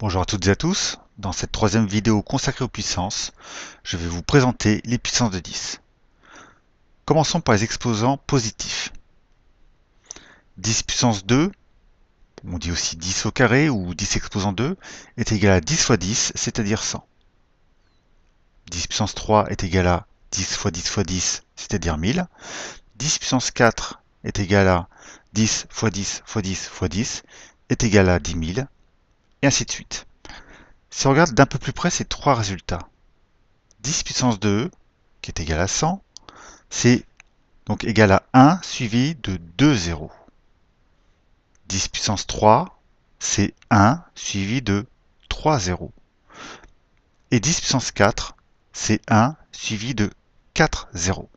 Bonjour à toutes et à tous. Dans cette troisième vidéo consacrée aux puissances, je vais vous présenter les puissances de 10. Commençons par les exposants positifs. 10 puissance 2, on dit aussi 10 au carré ou 10 exposant 2, est égal à 10 fois 10, c'est-à-dire 100. 10 puissance 3 est égal à 10 fois 10 fois 10, c'est-à-dire 1000. 10 puissance 4 est égal à 10 fois 10 fois 10 fois 10, est égal à 10 000, et ainsi de suite. Si on regarde d'un peu plus près ces trois résultats, 10 puissance 2, qui est égal à 100, c'est donc égal à 1 suivi de 2 zéros. 10 puissance 3, c'est 1 suivi de 3 zéros. Et 10 puissance 4, c'est 1 suivi de 4 zéros.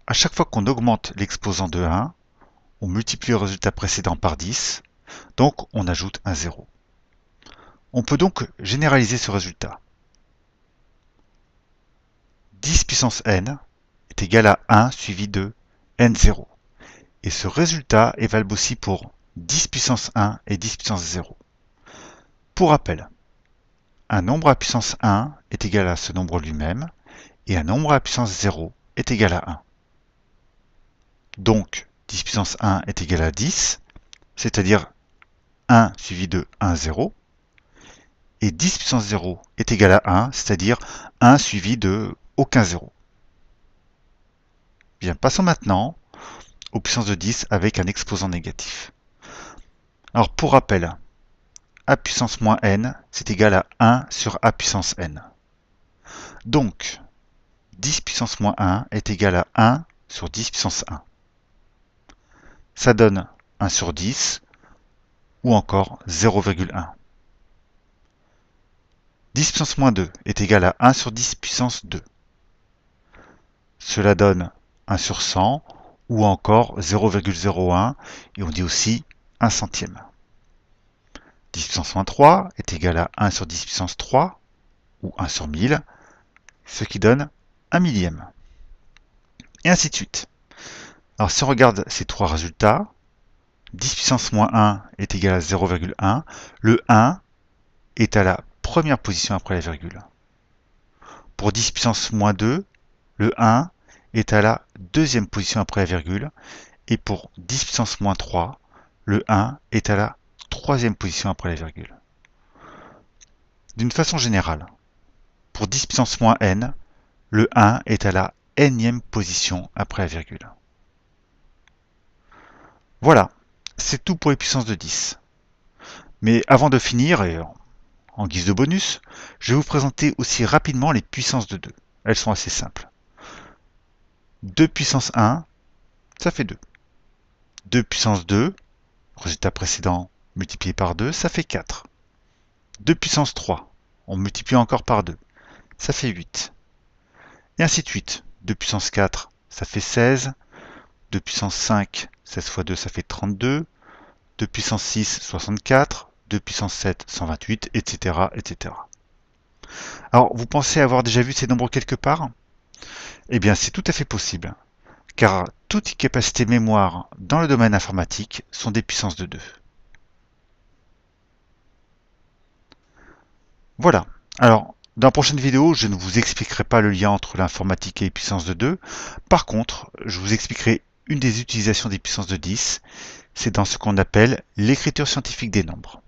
À chaque fois qu'on augmente l'exposant de 1, on multiplie le résultat précédent par 10, donc on ajoute un 0. On peut donc généraliser ce résultat. 10 puissance n est égal à 1 suivi de n0. Et ce résultat est valable aussi pour 10 puissance 1 et 10 puissance 0. Pour rappel, un nombre à puissance 1 est égal à ce nombre lui-même, et un nombre à puissance 0 est égal à 1. Donc, 10 puissance 1 est égal à 10, c'est-à-dire 1 suivi de 1, 0, et 10 puissance 0 est égal à 1, c'est-à-dire 1 suivi de aucun 0. Bien, passons maintenant aux puissances de 10 avec un exposant négatif. Alors, pour rappel, a puissance moins n, c'est égal à 1 sur a puissance n. Donc, 10 puissance moins 1 est égal à 1 sur 10 puissance 1. Ça donne 1 sur 10, ou encore 0,1. 10 puissance moins 2 est égal à 1 sur 10 puissance 2. Cela donne 1 sur 100, ou encore 0,01, et on dit aussi 1 centième. 10 puissance moins 3 est égal à 1 sur 10 puissance 3, ou 1 sur 1000, ce qui donne 1 millième. Et ainsi de suite. Alors si on regarde ces trois résultats, 10 puissance moins 1 est égal à 0,1, le 1 est à la première position après la virgule. Pour 10 puissance moins 2, le 1 est à la deuxième position après la virgule, et pour 10 puissance moins 3, le 1 est à la troisième position après la virgule. D'une façon générale, pour 10 puissance moins n, le 1 est à la nème position après la virgule. Voilà, c'est tout pour les puissances de 10. Mais avant de finir, et en guise de bonus, je vais vous présenter aussi rapidement les puissances de 2. Elles sont assez simples. 2 puissance 1, ça fait 2. 2 puissance 2, résultat précédent multiplié par 2, ça fait 4. 2 puissance 3, on multiplie encore par 2, ça fait 8. Et ainsi de suite. 2 puissance 4, ça fait 16. 2 puissance 5, 16 fois 2, ça fait 32. 2 puissance 6, 64. 2 puissance 7, 128, etc., etc. Alors, vous pensez avoir déjà vu ces nombres quelque part? Eh bien, c'est tout à fait possible, car toutes les capacités mémoire dans le domaine informatique sont des puissances de 2. Voilà. Alors, dans la prochaine vidéo, je ne vous expliquerai pas le lien entre l'informatique et les puissances de 2. Par contre, je vous expliquerai une des utilisations des puissances de 10. C'est dans ce qu'on appelle l'écriture scientifique des nombres.